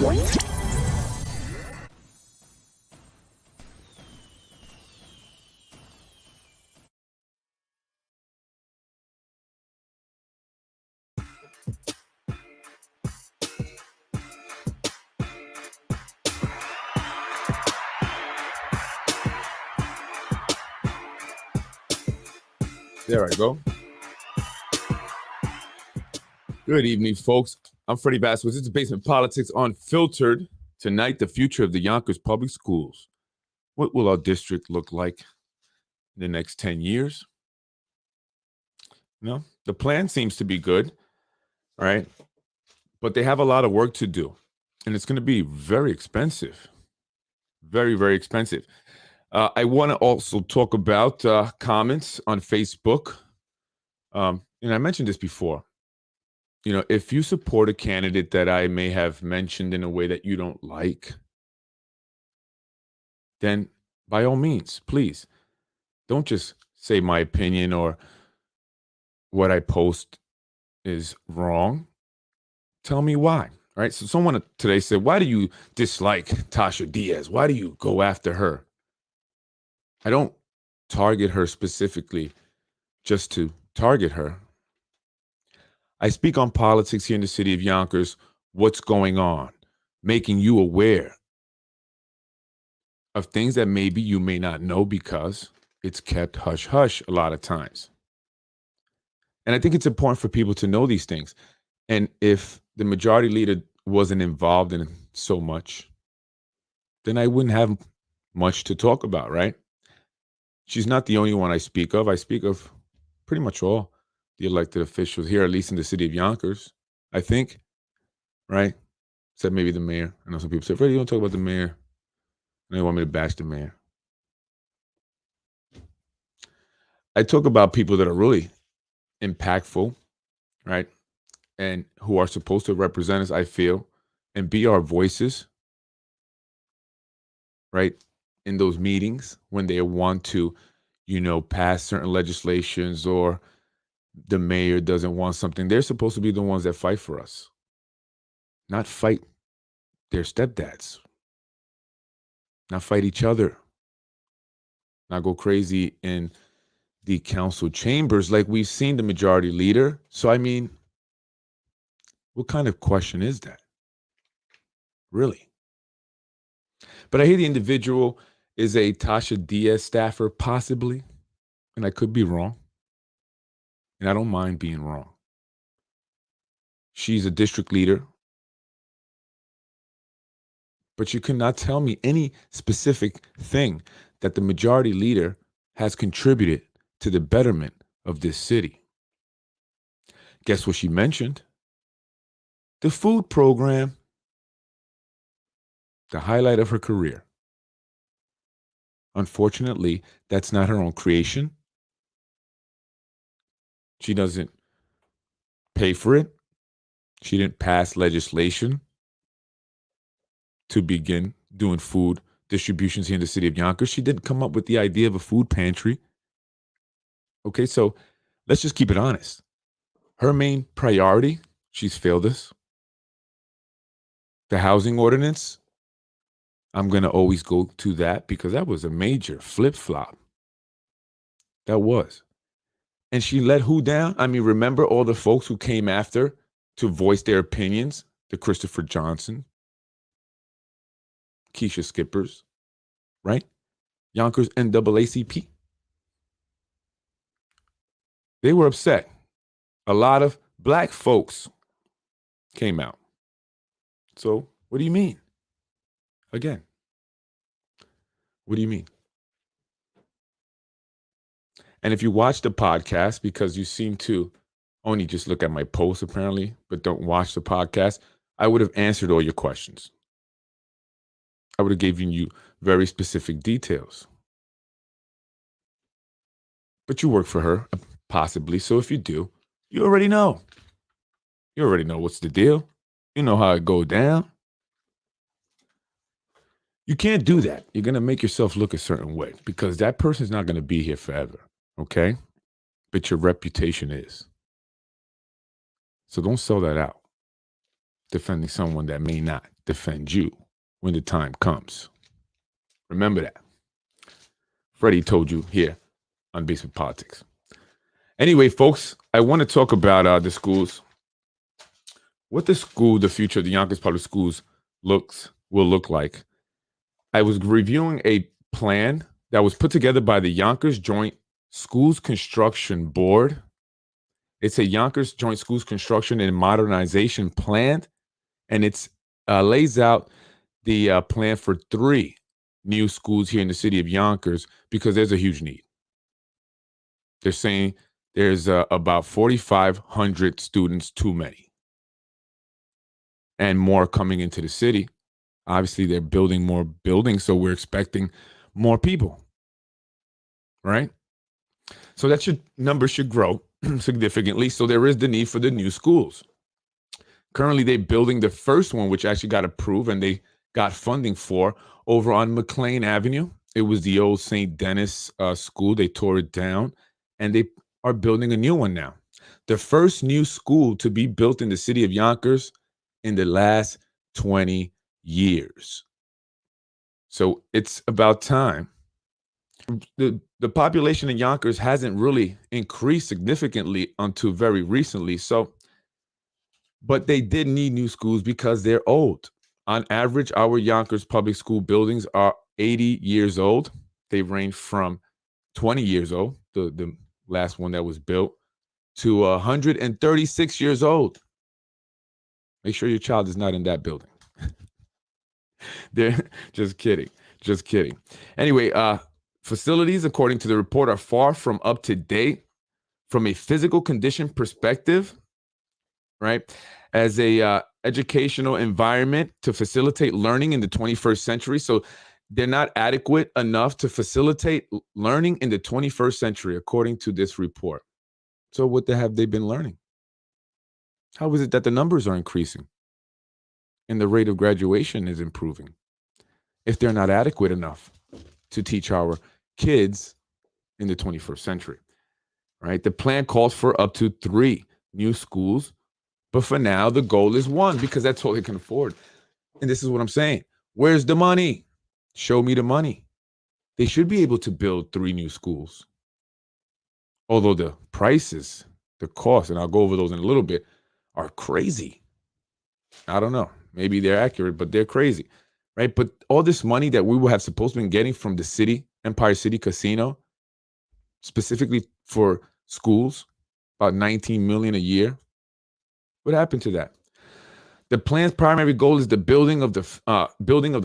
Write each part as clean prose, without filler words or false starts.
There I go. Good evening, folks. I'm Freddie Vasquez. This is Basement Politics Unfiltered. Tonight, the future of the Yonkers Public Schools. What will our district look like in the next 10 years? No, the plan seems to be good, right? But they have a lot of work to do, and it's going to be very expensive. Very, very expensive. I want to also talk about comments on Facebook. And I mentioned this before. You know, if you support a candidate that I may have mentioned in a way that you don't like, then by all means, please don't just say my opinion or what I post is wrong. Tell me why. All right. So someone today said, why do you dislike Tasha Diaz? Why do you go after her? I don't target her specifically just to target her. I speak on politics here in the city of Yonkers, what's going on, making you aware of things that maybe you may not know because it's kept hush-hush a lot of times. And I think it's important for people to know these things. And if the majority leader wasn't involved in so much, then I wouldn't have much to talk about, right? She's not the only one I speak of. I speak of pretty much all the elected officials here, at least in the city of Yonkers, I think, right? Except maybe the mayor. I know some people say, Freddie, you don't talk about the mayor. And they want me to bash the mayor. I talk about people that are really impactful, right? And who are supposed to represent us, I feel, and be our voices, right? In those meetings when they want to, you know, pass certain legislations or the mayor doesn't want something. They're supposed to be the ones that fight for us, not fight their stepdads, not fight each other, not go crazy in the council chambers like we've seen the majority leader. So, I mean, what kind of question is that? Really? But I hear the individual is a Tasha Diaz staffer, possibly, and I could be wrong. And I don't mind being wrong. She's a district leader. But you cannot tell me any specific thing that the majority leader has contributed to the betterment of this city. Guess what she mentioned? The food program. The highlight of her career. Unfortunately, that's not her own creation. She doesn't pay for it. She didn't pass legislation to begin doing food distributions here in the city of Yonkers. She didn't come up with the idea of a food pantry. Okay, so let's just keep it honest. Her main priority, she's failed us. The housing ordinance, I'm going to always go to that because that was a major flip-flop. That was. And she let who down? I mean, remember all the folks who came after to voice their opinions? The Christopher Johnson, Keisha Skippers, right? Yonkers NAACP. They were upset. A lot of black folks came out. So what do you mean? Again, what do you mean? And if you watch the podcast, because you seem to only just look at my posts apparently, but don't watch the podcast, I would have answered all your questions. I would have given you very specific details. But you work for her, possibly. So if you do, you already know. You already know what's the deal. You know how it go down. You can't do that. You're going to make yourself look a certain way because that person's not going to be here forever. Okay? But your reputation is. So don't sell that out. Defending someone that may not. defend you when the time comes. Remember that. Freddie told you here on Basement Politics. Anyway, folks, I want to talk about the schools. What the future of the Yonkers Public Schools will look like. I was reviewing a plan that was put together by the Yonkers Joint Schools Construction Board. It's a Yonkers Joint Schools Construction and Modernization Plan, and it's lays out the plan for 3 new schools here in the city of Yonkers because there's a huge need. They're saying there's about 4,500 students too many, and more coming into the city. Obviously, they're building more buildings, so we're expecting more people, right? So that number should grow significantly. So there is the need for the new schools. Currently, they're building the first one, which actually got approved, and they got funding for over on McLean Avenue. It was the old St. Denis school. They tore it down, and they are building a new one now. The first new school to be built in the city of Yonkers in the last 20 years. So it's about time. The population in Yonkers hasn't really increased significantly until very recently. But they did need new schools because they're old. On average, our Yonkers public school buildings are 80 years old. They range from 20 years old, the last one that was built, to 136 years old. Make sure your child is not in that building. They're just kidding. Anyway, facilities, according to the report, are far from up to date from a physical condition perspective, right? As a educational environment to facilitate learning in the 21st century. So they're not adequate enough to facilitate learning in the 21st century, according to this report. So what have they been learning? How is it that the numbers are increasing and the rate of graduation is improving if they're not adequate enough to teach our kids in the 21st century, right? The plan calls for up to 3 new schools, but for now, the goal is 1 because that's all they can afford. And this is what I'm saying. Where's the money? Show me the money. They should be able to build 3 new schools. Although the prices, the cost, and I'll go over those in a little bit, are crazy. I don't know. Maybe they're accurate, but they're crazy, right? But all this money that we will have supposed to be getting from the city, Empire City Casino, specifically for schools, about $19 million a year. What happened to that? The plan's primary goal is the building of the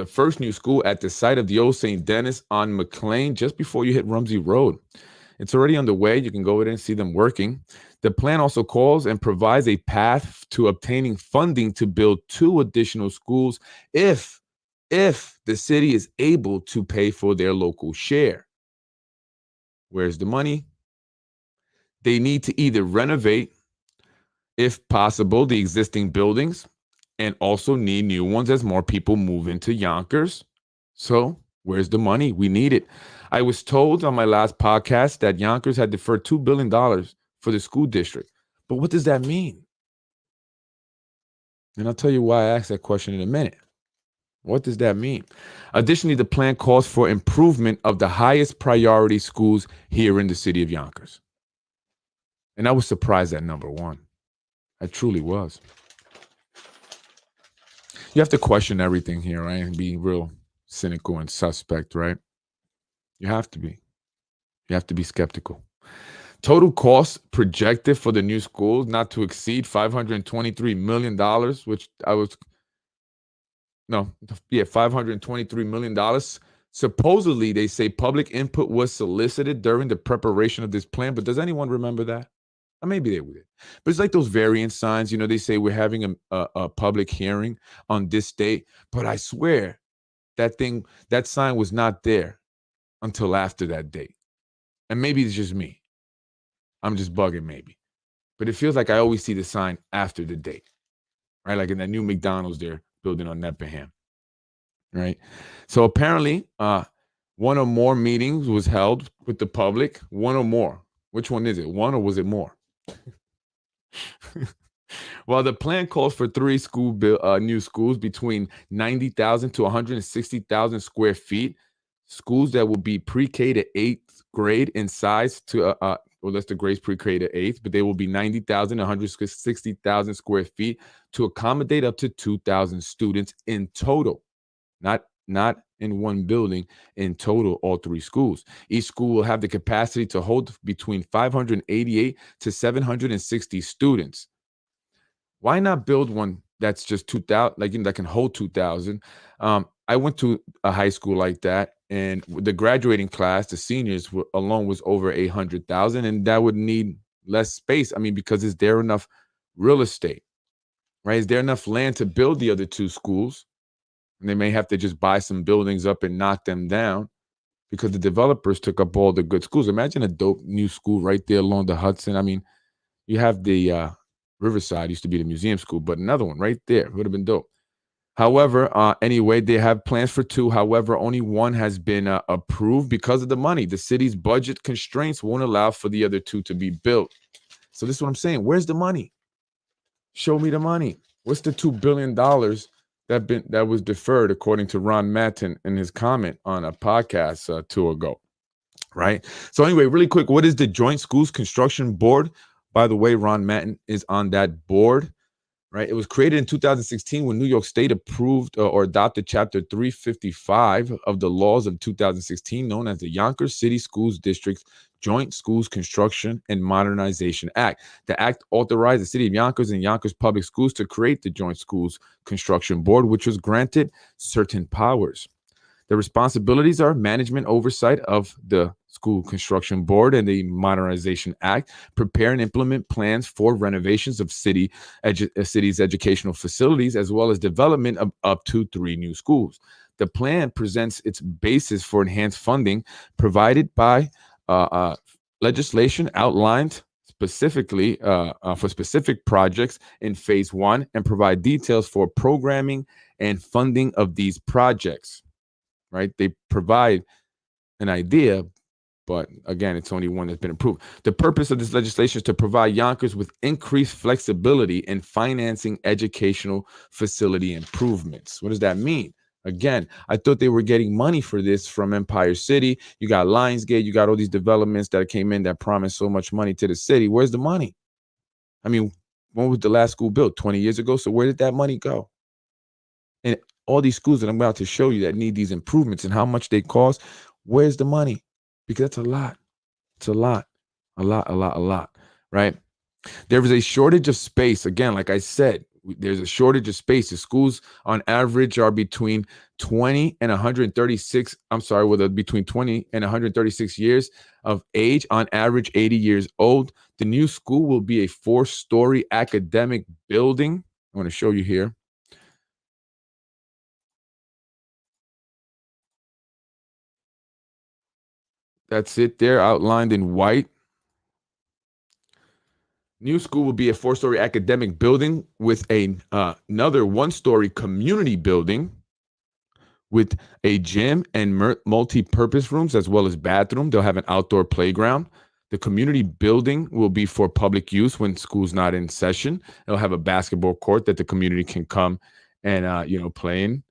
first new school at the site of the old St. Denis on McLean, just before you hit Rumsey Road. It's already underway. You can go over there and see them working. The plan also calls and provides a path to obtaining funding to build 2 additional schools if the city is able to pay for their local share. Where's the money? They need to either renovate, if possible, the existing buildings and also need new ones as more people move into Yonkers. So where's the money? We need it. I was told on my last podcast that Yonkers had deferred $2 billion for the school district. But what does that mean? And I'll tell you why I asked that question in a minute. What does that mean? Additionally, the plan calls for improvement of the highest priority schools here in the city of Yonkers. And I was surprised at number 1. I truly was. You have to question everything here, right? And be real cynical and suspect, right? You have to be. You have to be skeptical. Total cost projected for the new schools not to exceed $523 million, $523 million. Supposedly, they say public input was solicited during the preparation of this plan, but does anyone remember that? Or maybe they would. But it's like those variant signs, they say we're having a public hearing on this date, but I swear that sign was not there until after that date. And maybe it's just me. I'm just bugging maybe. But it feels like I always see the sign after the date, right? Like in that new McDonald's they're building on Nepperham, right? So apparently, 1 or more meetings was held with the public. 1 or more. Which one is it? 1 or was it more? Well, the plan calls for new schools between 90,000 to 160,000 square feet. Schools that will be pre-K to eighth grade in size well, that's the grades pre-K to eighth, but they will be 90,000 to 160,000 square feet to accommodate up to 2,000 students in total, not in one building, in total, all three schools. Each school will have the capacity to hold between 588 to 760 students. Why not build one that's just 2,000, like, that can hold 2,000? I went to a high school like that, and the graduating class, the seniors alone, was over 800,000, and that would need less space. I mean, because is there enough real estate, right? Is there enough land to build the other two schools? And they may have to just buy some buildings up and knock them down because the developers took up all the good schools. Imagine a dope new school right there along the Hudson. I mean, you have the Riverside, used to be the museum school, but another one right there would have been dope. However, anyway, they have plans for two. However, only one has been approved because of the money. The city's budget constraints won't allow for the other two to be built. So this is what I'm saying. Where's the money? Show me the money. What's the $2 billion that was deferred, according to Ron Matten in his comment on a podcast two ago? Right. So anyway, really quick, what is the Joint Schools Construction Board? By the way, Ron Matten is on that board. Right. It was created in 2016 when New York State approved or adopted Chapter 355 of the laws of 2016, known as the Yonkers City Schools District's Joint Schools Construction and Modernization Act. The act authorized the city of Yonkers and Yonkers Public Schools to create the Joint Schools Construction Board, which was granted certain powers. The responsibilities are management oversight of the School Construction Board and the Modernization Act, prepare and implement plans for renovations of city's educational facilities, as well as development of up to 3 new schools. The plan presents its basis for enhanced funding provided by legislation outlined specifically for specific projects in Phase 1 and provide details for programming and funding of these projects. Right? They provide an idea, but again, it's only one that's been approved. The purpose of this legislation is to provide Yonkers with increased flexibility in financing educational facility improvements. What does that mean? Again, I thought they were getting money for this from Empire City. You got Lionsgate, you got all these developments that came in that promised so much money to the city. Where's the money? I mean, when was the last school built? 20 years ago. So where did that money go? And all these schools that I'm about to show you that need these improvements and how much they cost, where's the money? Because that's a lot. It's a lot, right? There is a shortage of space. Again, like I said, there's a shortage of space. The schools on average are between 20 and 136. Between 20 and 136 years of age, on average 80 years old. The new school will be a 4-story academic building. I want to show you here. That's it there, outlined in white. New school will be a 4-story academic building with another 1-story community building with a gym and multi-purpose rooms as well as bathroom. They'll have an outdoor playground. The community building will be for public use when school's not in session. It'll have a basketball court that the community can come and play in.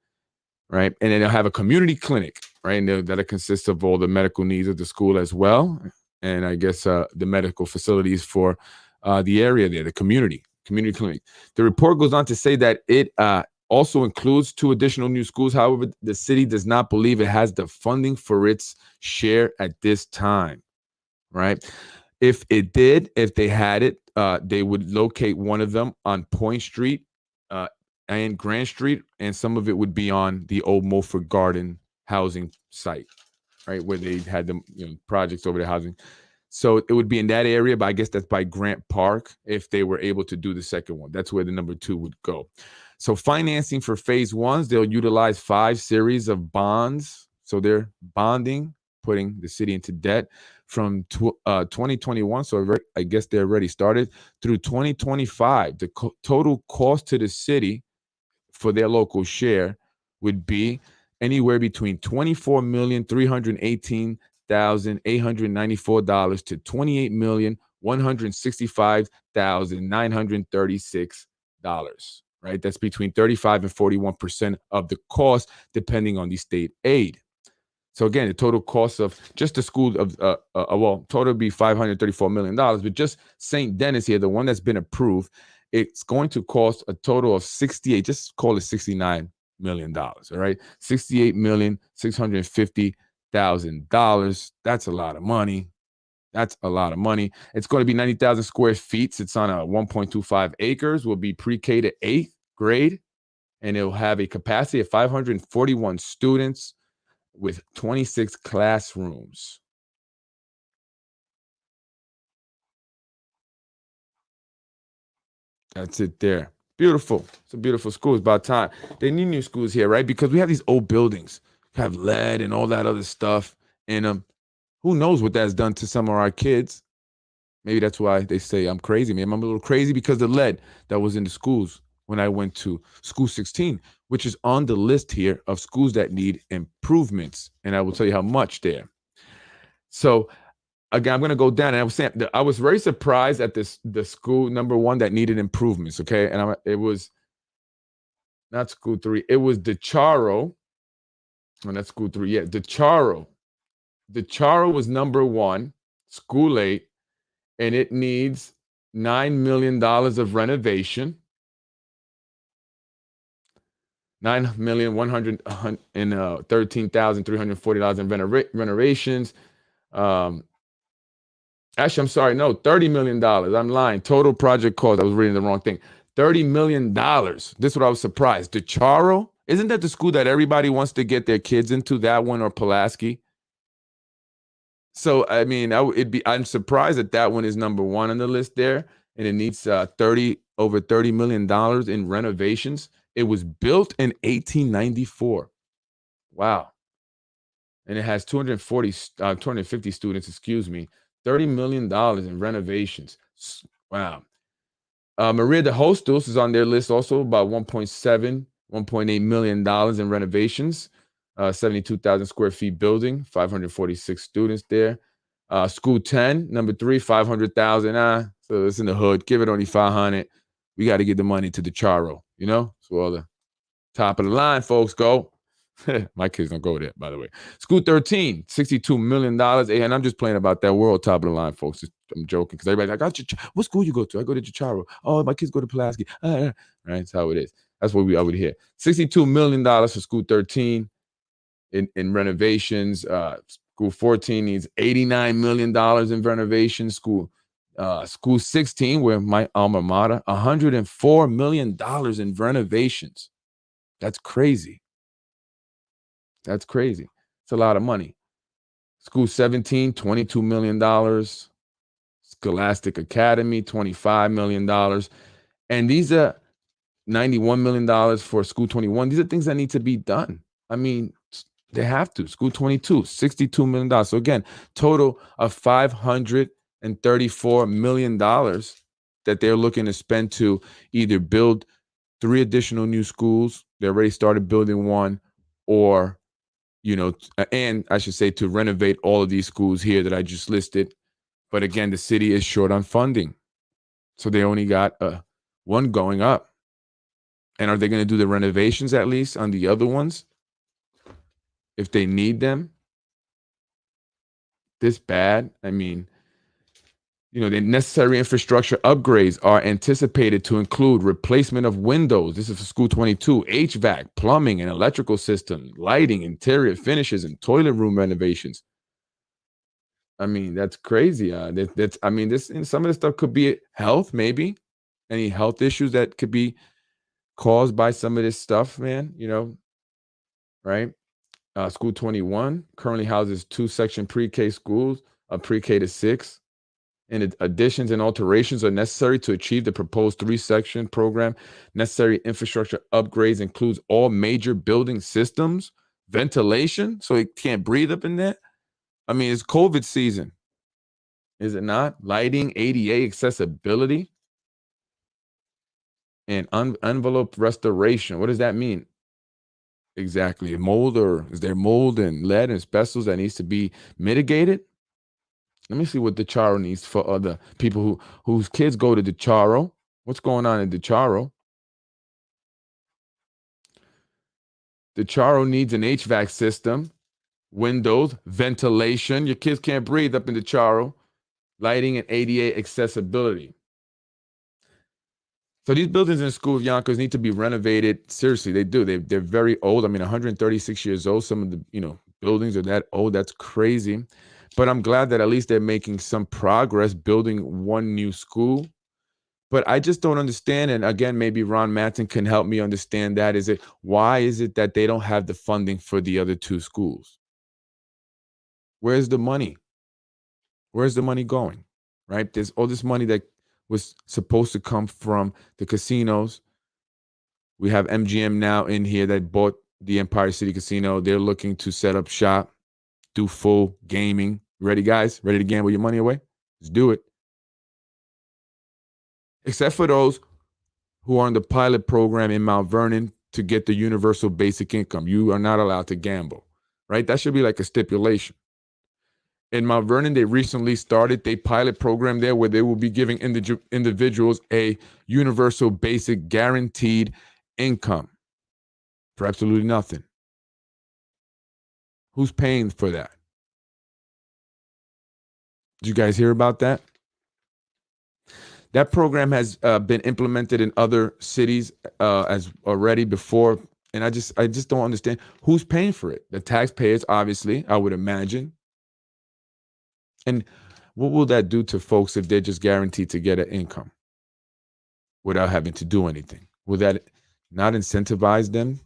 Right. And then they'll have a community clinic, right? And that consists of all the medical needs of the school as well. And I guess the medical facilities for the area there, the community clinic. The report goes on to say that it also includes 2 additional new schools. However, the city does not believe it has the funding for its share at this time, right? If they had it, they would locate one of them on Point Street and Grand Street, and some of it would be on the old Mulford Garden housing site, right, where they had the projects over the housing. So it would be in that area, but I guess that's by Grant Park if they were able to do the second one. That's where the number 2 would go. So financing for Phase 1s, they'll utilize 5 series of bonds. So they're bonding, putting the city into debt from 2021. So I guess they already started through 2025. The total cost to the city for their local share would be anywhere between $24,318,894 to $28,141,994. $165,936, right? That's between 35 and 41% of the cost, depending on the state aid. So again, the total cost of just the school of well, total would be $534 million. But just St. Denis here, the one that's been approved, it's going to cost a total of 68. Just call it $69 million. All right, $68,650,000. That's a lot of money. That's a lot of money. It's going to be 90,000 square feet. It's on a 1.25 acres. Will be pre-K to 8th grade, and it'll have a capacity of 541 students with 26 classrooms. That's it there. Beautiful. It's a beautiful school. It's about time. They need new schools here, right? Because we have these old buildings, have lead and all that other stuff in them. Who knows what that's done to some of our kids? Maybe that's why they say I'm crazy. Maybe I'm a little crazy because the lead that was in the schools when I went to school 16, which is on the list here of schools that need improvements. And I will tell you how much there. So again, I'm going to go down. And I was saying that I was very surprised at the school number one that needed improvements. Okay. And it was not school 3. It was DeCharo. Oh, that's school 3. Yeah. DeCharo. DeCharo was number 1, school 8, and it needs $9 million of renovation. $9,113,340 in renovations. Actually, I'm sorry. No, $30 million. I'm lying. Total project cost. I was reading the wrong thing. $30 million. This is what I was surprised. DeCharo? Isn't that the school that everybody wants to get their kids into? That one or Pulaski? So, I mean, I'm surprised that one is number 1 on the list there, and it needs over $30 million in renovations. It was built in 1894. Wow. And it has 250 students, excuse me. $30 million in renovations. Wow. Maria de Hostos is on their list also, about $1.8 million in renovations. 72,000 square feet building, 546 students there. School 10, number 3, 500,000. So it's in the hood. Give it only 500. We got to get the money to DeCharo, you know? So all the top of the line folks go. My kids don't go there, by the way. School 13, $62 million. And I'm just playing about that world top of the line, folks. I'm joking because everybody's like, what school you go to? I go to Chicharo. Oh, my kids go to Pulaski. Right, that's how it is. That's what we over here. $62 million for school 13 in renovations. School 14 needs $89 million in renovations. School 16, where my alma mater, $104 million in renovations. That's crazy. That's crazy. It's a lot of money. School 17, $22 million. Scholastic Academy, $25 million. And these are $91 million for School 21. These are things that need to be done. I mean, they have to. School 22, $62 million. So again, total of $534 million that they're looking to spend to either build 3 additional new schools. They already started building 1, or and I should say to renovate all of these schools here that I just listed. But again, the city is short on funding. So they only got 1 going up. And are they going to do the renovations at least on the other ones if they need them this bad? I mean, the necessary infrastructure upgrades are anticipated to include replacement of windows. This is for School 22, HVAC, plumbing and electrical system, lighting, interior finishes, and toilet room renovations. I mean, that's crazy. This and some of the stuff could be health, maybe any health issues that could be caused by some of this stuff, man. Right? School 21 currently houses 2 section pre-K schools, pre-K to 6. And additions and alterations are necessary to achieve the proposed 3-section program. Necessary infrastructure upgrades includes all major building systems, ventilation, so it can't breathe up in there. I mean, it's COVID season, is it not? Lighting, ADA accessibility, and envelope restoration. What does that mean? Exactly. Mold, or is there mold and lead and asbestos that needs to be mitigated? Let me see what DeCharo needs for other people whose kids go to DeCharo. What's going on in DeCharo? DeCharo needs an HVAC system, windows, ventilation. Your kids can't breathe up in DeCharo. Lighting and ADA accessibility. So these buildings in the School of Yonkers need to be renovated. Seriously, they do. They're very old. I mean, 136 years old. Some of the buildings are that old. That's crazy. But I'm glad that at least they're making some progress building one new school. But I just don't understand. And again, maybe Ron Matson can help me understand that. Why is it that they don't have the funding for the other two schools? Where's the money? Where's the money going? Right? There's all this money that was supposed to come from the casinos. We have MGM now in here that bought the Empire City Casino. They're looking to set up shop, do full gaming. Ready, guys? Ready to gamble your money away? Let's do it. Except for those who are on the pilot program in Mount Vernon to get the universal basic income. You are not allowed to gamble, right? That should be like a stipulation. In Mount Vernon, they recently started a pilot program there where they will be giving individuals a universal basic guaranteed income for absolutely nothing. Who's paying for that? Did you guys hear about that? That program has been implemented in other cities as already before, and I just don't understand who's paying for it. The taxpayers, obviously, I would imagine. And what will that do to folks if they're just guaranteed to get an income without having to do anything? Will that not incentivize them?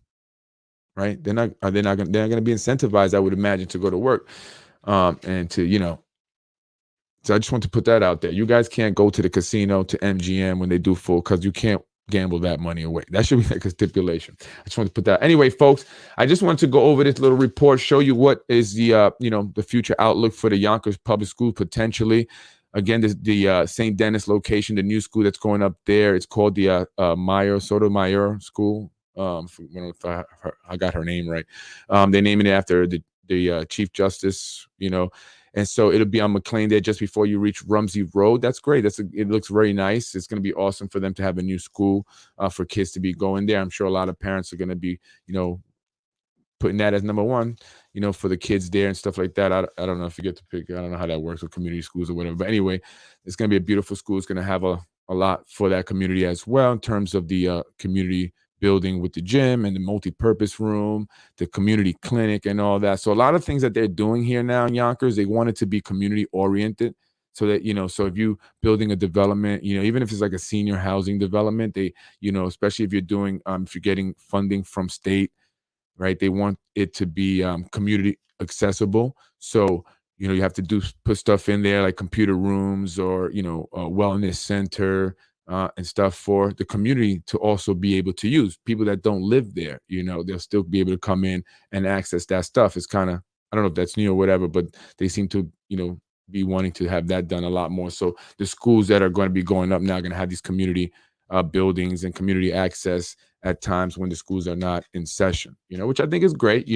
Right? They're not going to be incentivized, I would imagine, to go to work and to, So I just want to put that out there. You guys can't go to the casino, to MGM when they do full, because you can't gamble that money away. That should be like a stipulation. I just want to put that. Anyway, folks, I just want to go over this little report, show you what is the the future outlook for the Yonkers Public School potentially. Again, the St. Denis location, the new school that's going up there. It's called the Sotomayor School. I don't know if I got her name right. They're naming it after the Chief Justice, and so it'll be on McLean there just before you reach Rumsey Road. That's great. It looks very nice. It's going to be awesome for them to have a new school for kids to be going there. I'm sure a lot of parents are going to be, putting that as number one, for the kids there and stuff like that. I don't know if you get to pick. I don't know how that works with community schools or whatever. But anyway, it's going to be a beautiful school. It's going to have a lot for that community as well in terms of the community building with the gym and the multi-purpose room, the community clinic and all that. So a lot of things that they're doing here now in Yonkers, they want it to be community oriented so that, so if you building a development, even if it's like a senior housing development, they, especially if you're doing, if you're getting funding from state, right? They want it to be community accessible. So, you have to put stuff in there like computer rooms or, a wellness center, and stuff for the community to also be able to use. People that don't live there, they'll still be able to come in and access that stuff. It's kind of, I don't know if that's new or whatever, but they seem to, be wanting to have that done a lot more. So the schools that are going to be going up now are going to have these community buildings and community access at times when the schools are not in session, which I think is great.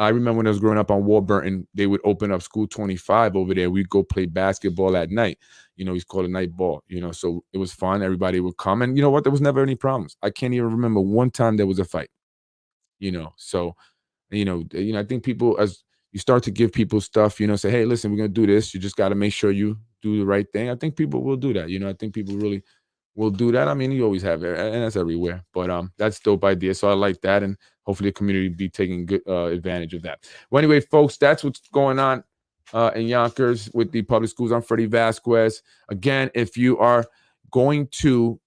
I remember when I was growing up on Warburton, they would open up School 25 over there. We'd go play basketball at night. He's called a night ball, so it was fun. Everybody would come. And you know what? There was never any problems. I can't even remember one time there was a fight, So, I think people, as you start to give people stuff, say, hey, listen, we're going to do this. You just got to make sure you do the right thing. I think people will do that. I think people really will do that. I mean, you always have it, and that's everywhere. But that's dope idea. So I like that, and hopefully the community be taking good advantage of that. Well, anyway, folks, that's what's going on in Yonkers with the public schools. I'm Freddie Vasquez. Again, if you are going to,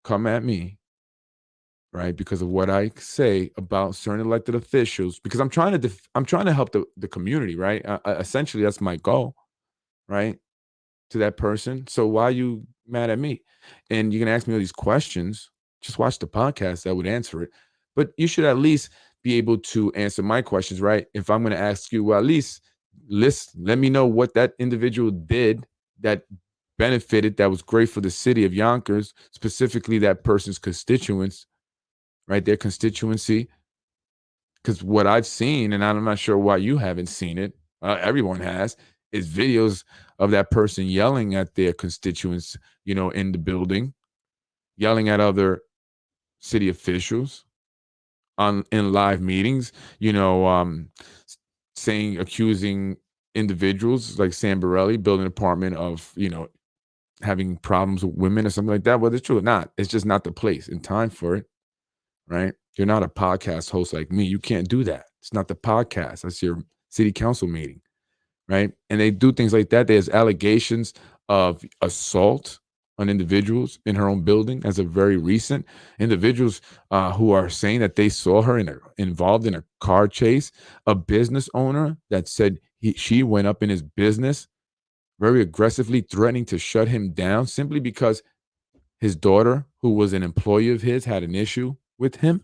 come at me, right, because of what I say about certain elected officials, because I'm trying to help the community, right? Essentially, that's my goal, right? To that person. So why are you mad at me? And you can ask me all these questions. Just watch the podcast. I would answer it. But you should at least be able to answer my questions, right? If I'm going to ask you, well, at least let me know what that individual did that benefited, that was great for the city of Yonkers, specifically that person's constituents, right? Their constituency. Because what I've seen, and I'm not sure why you haven't seen it, everyone has, It's videos of that person yelling at their constituents, in the building, yelling at other city officials in live meetings, accusing individuals like Sam Borelli, building department of, having problems with women or something like that. Whether it's true or not, it's just not the place and time for it, right? You're not a podcast host like me. You can't do that. It's not the podcast. That's your city council meeting, right? And they do things like that. There's allegations of assault on individuals in her own building as a very recent. Individuals who are saying that they saw her involved in a car chase. A business owner that said she went up in his business very aggressively, threatening to shut him down simply because his daughter, who was an employee of his, had an issue with him,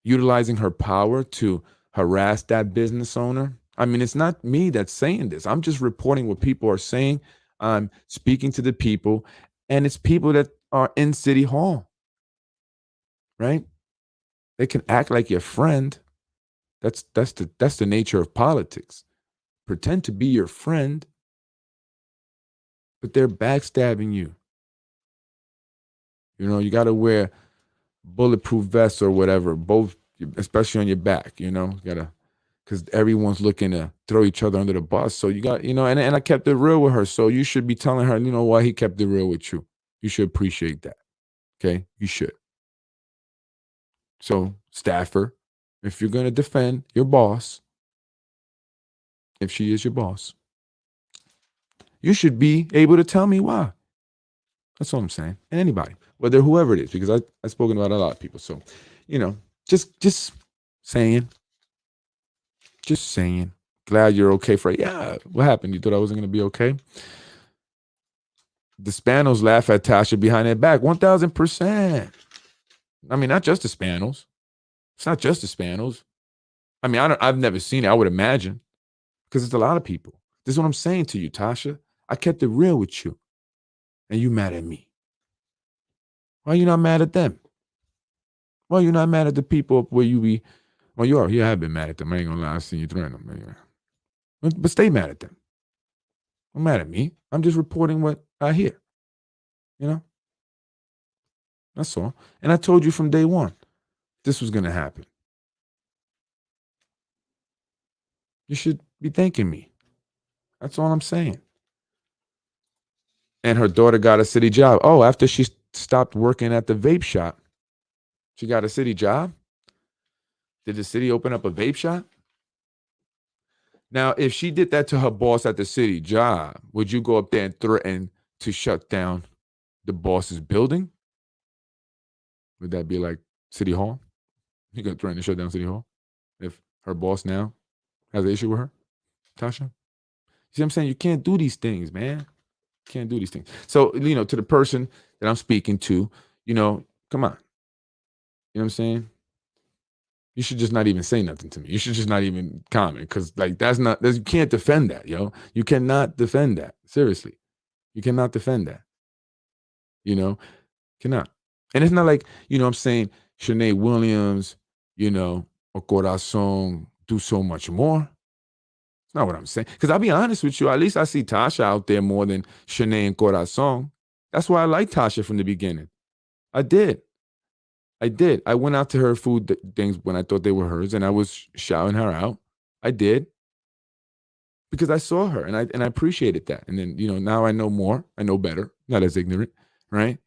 utilizing her power to harass that business owner. I mean, it's not me that's saying this. I'm just reporting what people are saying. I'm speaking to the people, and it's people that are in City Hall, right? They can act like your friend. That's the nature of politics. Pretend to be your friend, but they're backstabbing you. You got to wear bulletproof vests or whatever, both, especially on your back. Because everyone's looking to throw each other under the bus. So you got, and I kept it real with her. So you should be telling her, why he kept it real with you. You should appreciate that. Okay, you should. So staffer, if you're going to defend your boss, if she is your boss, you should be able to tell me why. That's all I'm saying. And anybody, whether whoever it is, because I've spoken about a lot of people. So, just saying. Just saying. Glad you're okay for it. Yeah. What happened? You thought I wasn't going to be okay? The Spanos laugh at Tasha behind their back. 1,000%. I mean, not just the Spanos. It's not just the Spanos. I mean, I've never seen it. I would imagine. Because it's a lot of people. This is what I'm saying to you, Tasha. I kept it real with you. And you mad at me. Why are you not mad at them? Why are you not mad at the people where you be? Well, you are. You have been mad at them. I ain't gonna lie. I've seen you threaten them. But stay mad at them. Don't mad at me. I'm just reporting what I hear. That's all. And I told you from day one, this was gonna happen. You should be thanking me. That's all I'm saying. And her daughter got a city job. Oh, after she stopped working at the vape shop, she got a city job? Did the city open up a vape shop? Now, if she did that to her boss at the city job, would you go up there and threaten to shut down the boss's building? Would that be like City Hall? You could threaten to shut down City Hall if her boss now has an issue with her, Tasha? You see what I'm saying? You can't do these things, man. Can't do these things. So, to the person that I'm speaking to, come on. You know what I'm saying? You should just not even say nothing to me. You should just not even comment because, you can't defend that, yo. You cannot defend that. Seriously. You cannot defend that. Cannot. And it's not like, I'm saying Shanae Williams, or Corazon do so much more. It's not what I'm saying. Because I'll be honest with you, at least I see Tasha out there more than Shanae and Corazon. That's why I liked Tasha from the beginning. I did. I went out to her food things when I thought they were hers, and I was shouting her out. I did. Because I saw her, and I appreciated that. And then, now I know more. I know better. Not as ignorant, right?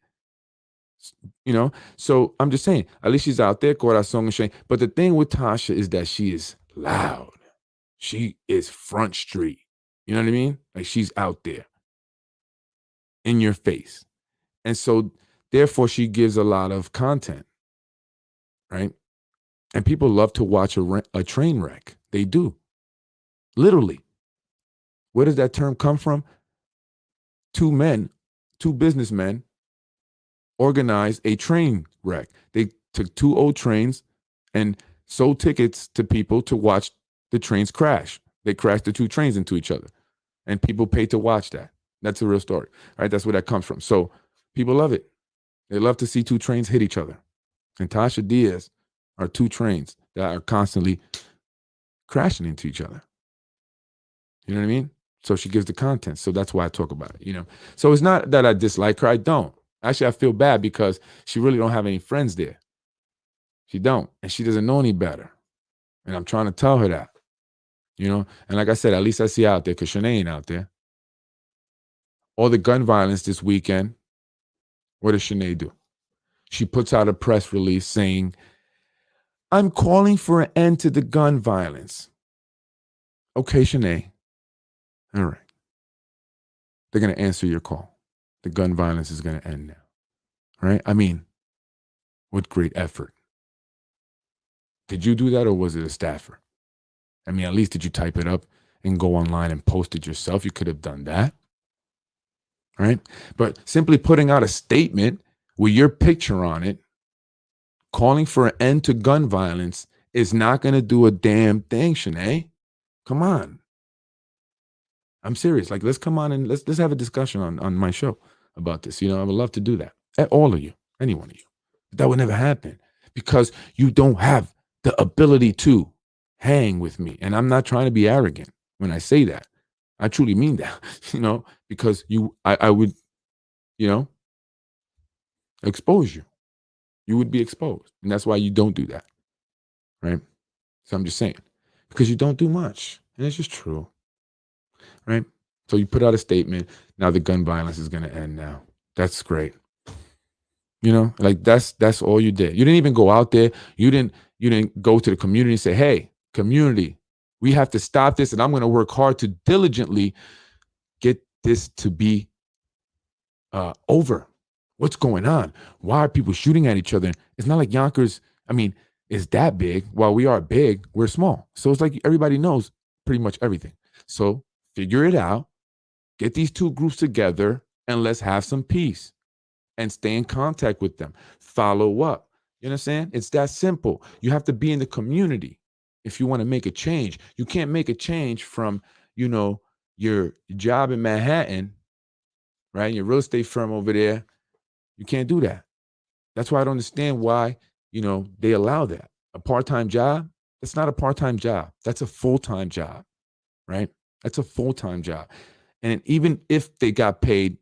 So I'm just saying, at least she's out there, Corazon and Shane. But the thing with Tasha is that she is loud. She is front street. You know what I mean? Like she's out there in your face. And so therefore she gives a lot of content, right? And people love to watch a train wreck. They do. Literally. Where does that term come from? Two businessmen, organized a train wreck. They took two old trains and sold tickets to people to watch the trains crash. They crashed the two trains into each other, and people paid to watch that. That's a real story, right? That's where that comes from. So people love it. They love to see two trains hit each other. And Tasha Diaz are two trains that are constantly crashing into each other. You know what I mean? So she gives the content. So that's why I talk about it, So it's not that I dislike her. I don't. Actually, I feel bad because she really don't have any friends there. She don't. And she doesn't know any better. And I'm trying to tell her that, And like I said, at least I see her out there because Shanae ain't out there. All the gun violence this weekend, what does Shanae do? She puts out a press release saying, I'm calling for an end to the gun violence. Okay, Shanae. All right. They're going to answer your call. The gun violence is going to end now. Right? I mean, what great effort. Did you do that or was it a staffer? I mean, at least did you type it up and go online and post it yourself? You could have done that. Right? But simply putting out a statement with your picture on it, calling for an end to gun violence is not going to do a damn thing, Shanae. Come on. I'm serious. Like, let's come on and let's have a discussion on my show about this. I would love to do that. All of you, any one of you. But that would never happen because you don't have the ability to hang with me. And I'm not trying to be arrogant when I say that. I truly mean that, because I would, expose you. You would be exposed. And that's why you don't do that. Right? So I'm just saying, because you don't do much. And it's just true. Right? So you put out a statement. Now the gun violence is going to end now. That's great. Like that's all you did. You didn't even go out there. You didn't go to the community and say, hey, community, we have to stop this. And I'm going to work hard to diligently get this to be over. What's going on? Why are people shooting at each other? It's not like Yonkers, is that big. While we are big, we're small. So it's like everybody knows pretty much everything. So figure it out, get these two groups together, and let's have some peace and stay in contact with them. Follow up. You understand? It's that simple. You have to be in the community if you want to make a change. You can't make a change from, your job in Manhattan, right? Your real estate firm over there. You can't do that. That's why I don't understand why, they allow that. A part-time job, that's not a part-time job. That's a full-time job, right? That's a full-time job. And even if they got paid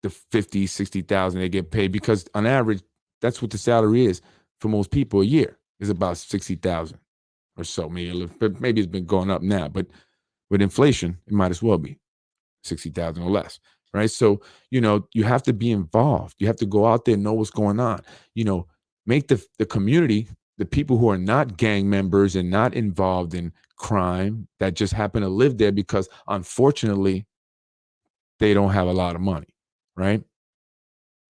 the 50, 60,000 they get paid, because on average, that's what the salary is for most people a year, is about 60,000 or so. Maybe it's been going up now, but with inflation, it might as well be 60,000 or less, right? So, you have to be involved. You have to go out there and know what's going on. Make the community, the people who are not gang members and not involved in crime that just happen to live there because, unfortunately, they don't have a lot of money, right?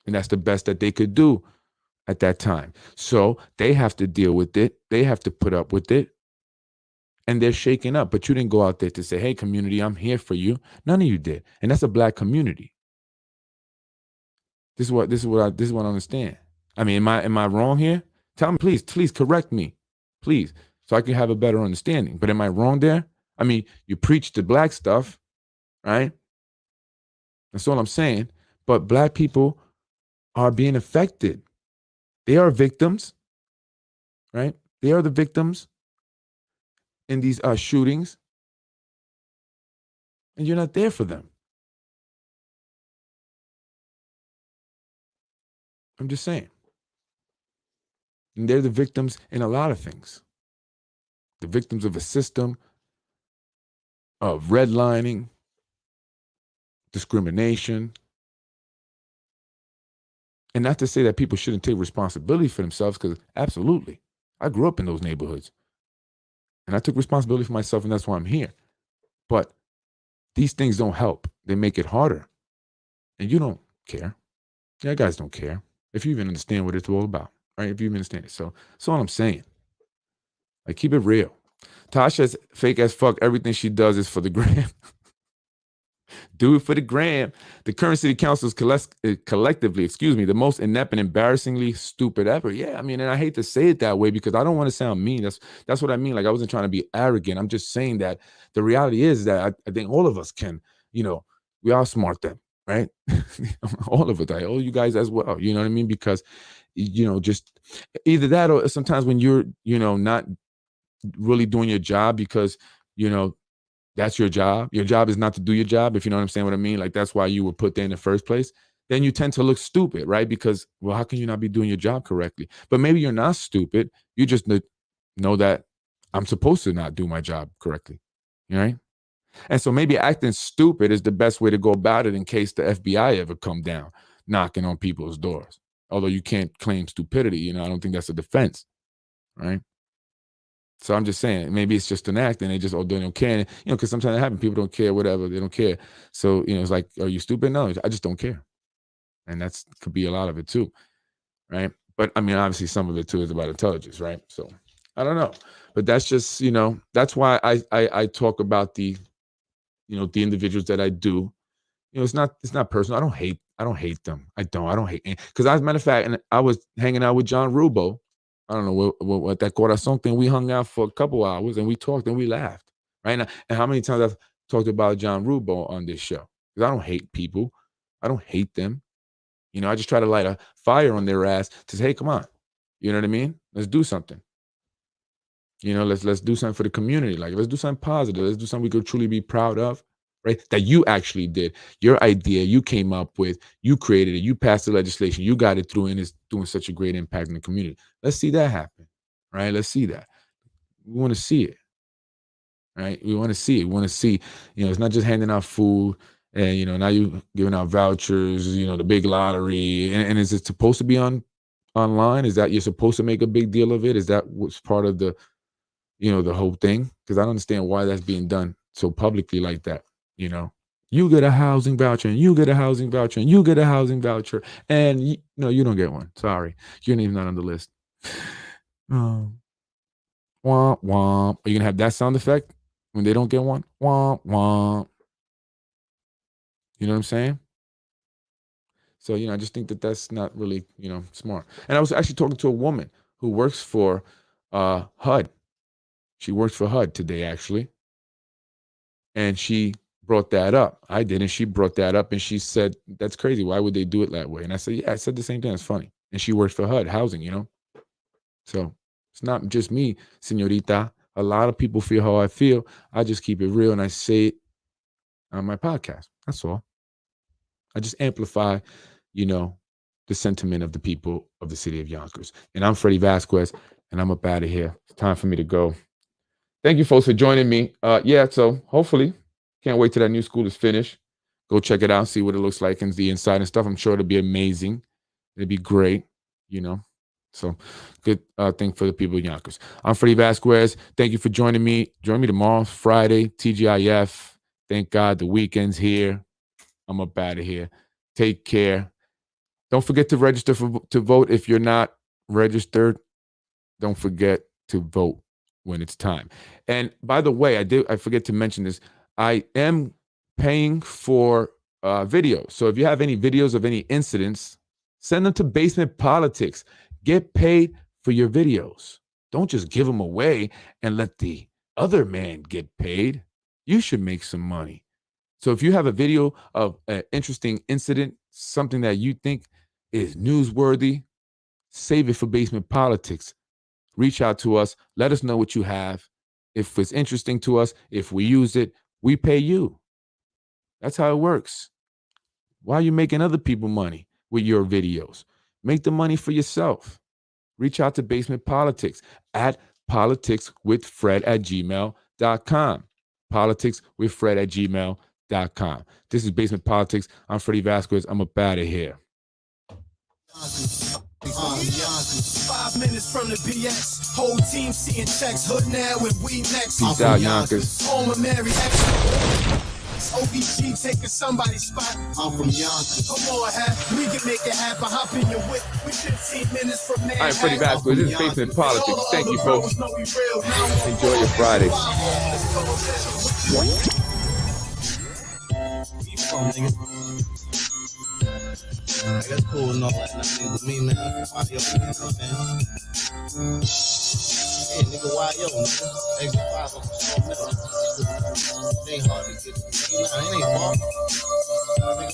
And that's the best that they could do at that time. So they have to deal with it. They have to put up with it. And they're shaking up. But you didn't go out there to say, hey, community, I'm here for you. None of you did. And that's a Black community. This is what I understand. Am I wrong here? Tell me, please correct me. Please. So I can have a better understanding. But am I wrong there? You preach the Black stuff, right? That's all I'm saying. But Black people are being affected. They are victims, right? They are the victims in these shootings. And you're not there for them. I'm just saying. And they're the victims in a lot of things. The victims of a system of redlining, discrimination. And not to say that people shouldn't take responsibility for themselves, because absolutely. I grew up in those neighborhoods. And I took responsibility for myself, and that's why I'm here. But these things don't help. They make it harder. And you don't care. Yeah, guys don't care. If you even understand what it's all about, right? If you even understand it. So that's all I'm saying. Like, keep it real. Tasha's fake as fuck. Everything she does is for the gram. Do it for the gram. The current city council is collectively, the most inept and embarrassingly stupid ever. Yeah, and I hate to say it that way because I don't want to sound mean. That's what I mean. Like, I wasn't trying to be arrogant. I'm just saying that the reality is that I think all of us can, we are smart then, right? All of it, all you guys as well. You know what I mean? Because, just either that or sometimes when you're, not really doing your job because, That's your job. Your job is not to do your job, if you know what I'm saying, what I mean. Like, that's why you were put there in the first place. Then you tend to look stupid, right? Because, well, how can you not be doing your job correctly? But maybe you're not stupid. You just know that I'm supposed to not do my job correctly, right? And so maybe acting stupid is the best way to go about it in case the FBI ever come down knocking on people's doors. Although you can't claim stupidity, I don't think that's a defense, right? So I'm just saying, maybe it's just an act and they just, they don't care. Because sometimes it happens, people don't care, whatever, they don't care. So, it's like, are you stupid? No, I just don't care. And that's could be a lot of it too, right? But I mean, obviously some of it too is about intelligence, right? So I don't know. But that's just, that's why I talk about the individuals that I do. It's not personal. I don't hate them. I don't hate, because as a matter of fact, and I was hanging out with John Rubo. I don't know what that corazon thing. We hung out for a couple hours and we talked and we laughed, right? And how many times I've talked about John Rubo on this show? Because I don't hate people. I don't hate them. I just try to light a fire on their ass to say, hey, come on. You know what I mean? Let's do something. Let's do something for the community. Like, let's do something positive. Let's do something we could truly be proud of, right? That you actually did. Your idea, you came up with, you created it, you passed the legislation, you got it through, and it's doing such a great impact in the community. Let's see that happen, right? Let's see that. We want to see it, right? We want to see it. We want to see, it's not just handing out food and, now you giving out vouchers, the big lottery. And is it supposed to be online? Is that you're supposed to make a big deal of it? Is that what's part of the the whole thing? Because I don't understand why that's being done so publicly like that. You get a housing voucher and you get a housing voucher and you get a housing voucher and you don't get one. Sorry. You're even not on the list. Womp, womp. Are you going to have that sound effect when they don't get one? Womp, womp. You know what I'm saying? So, I just think that that's not really, smart. And I was actually talking to a woman who works for HUD. She works for HUD today, actually. And she brought that up. I didn't. She brought that up and she said, that's crazy. Why would they do it that way? And I said, yeah, I said the same thing. It's funny. And she works for HUD housing, So it's not just me, señorita. A lot of people feel how I feel. I just keep it real and I say it on my podcast. That's all. I just amplify, the sentiment of the people of the city of Yonkers. And I'm Freddie Vasquez and I'm up out of here. It's time for me to go. Thank you, folks, for joining me. So hopefully, can't wait till that new school is finished. Go check it out, see what it looks like and the inside and stuff. I'm sure it'll be amazing. It'll be great, So good thing for the people of Yonkers. I'm Freddie Vasquez. Thank you for joining me. Join me tomorrow, Friday, TGIF. Thank God the weekend's here. I'm up out of here. Take care. Don't forget to register to vote. If you're not registered, don't forget to vote when it's time. And by the way, I forget to mention this. I am paying for videos. So if you have any videos of any incidents, send them to Basement Politics. Get paid for your videos. Don't just give them away and let the other man get paid. You should make some money. So if you have a video of an interesting incident, something that you think is newsworthy, save it for Basement Politics. Reach out to us. Let us know what you have. If it's interesting to us, if we use it, we pay you. That's how it works. Why are you making other people money with your videos? Make the money for yourself. Reach out to Basement Politics at politicswithfred@gmail.com. politicswithfred@gmail.com. This is Basement Politics. I'm Freddie Vasquez. I'm up out of here. 5 minutes from the BX, whole team seeing checks, hood now and we next. Peace out, Yonkers. Home of Mary X. OBG taking somebody's spot. I'm from Yonkers. Come on, we can make it happen. Hop in your whip. We 15 minutes from there. I'm Freddie Vasquez. This is Basement Politics. Thank you, folks. Enjoy your Friday. That's cool and all that, nothing with me, man. Why yo, you know what I'm saying? Hey, nigga, why yo, nigga? Exit 5 on the show, nigga. It ain't hard to get, it ain't hard.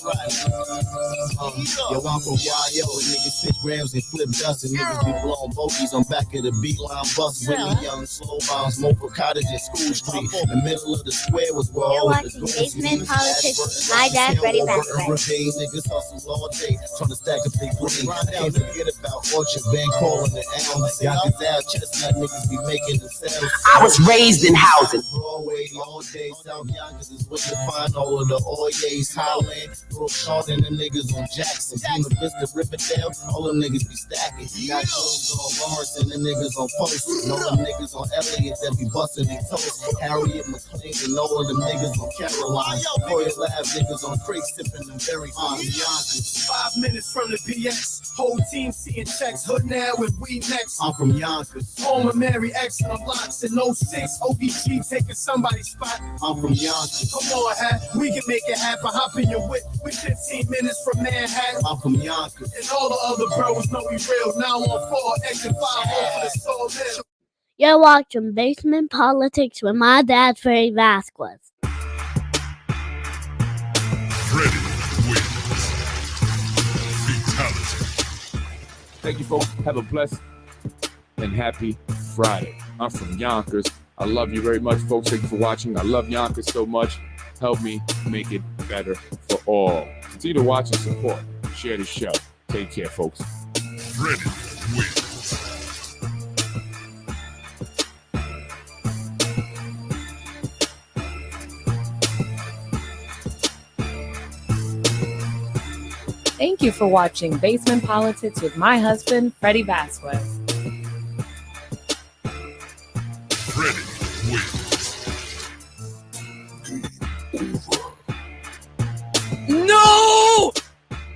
Yo, I'm from YO, niggas 6 grams and flip dust, and niggas be blowing bogeys on back of the beeline bus. Really young, slow bounds, Mocha Cottage and School Street. The middle of the square was where You're all watching Basement Politics with my dad, Freddie Vasquez. Niggas hustle all day, trying to stack a big green. Can't forget about Orchard, Van calling the Elm. Yonkers out, chestnut niggas be making the sales. I was raised in housing. Broadway, all day, South Yonkers is where you find all of the Oyes, Highland, Brook, Shaw, and the niggas on Jackson. Buena Vista, Riverdale, all them niggas be stacking. Got Jones on Lawrence and the niggas on Post. And all them niggas on Elliott that be busting their toast. Harriet, McLean, and all of them niggas on Caroline. Royal Lab niggas on crates sipping them very fine. 5 minutes from the BX. Whole team seeing checks. Hood now with weed next. I'm from Yonkers. Home of Mary X on the blocks in 06. OBG taking somebody's spot. I'm from Yonkers. Come on, hat. We can make it happen. Hop in your whip. We 15 minutes from Manhattan. I'm from Yonkers. And all the other bros know we real. Now on 4, exit 5 for the soul mill. You're watching Basement Politics with my dad, Freddie Vasquez. Freddie wins. Fatality. Thank you, folks. Have a blessed and happy Friday. I'm from Yonkers. I love you very much, folks. Thank you for watching. I love Yonkers so much. Help me make it better for all. Continue to watch and support. Share the show. Take care, folks. Freddie wins. Thank you for watching Basement Politics with my husband, Freddie Vasquez. Freddie wins. Game over.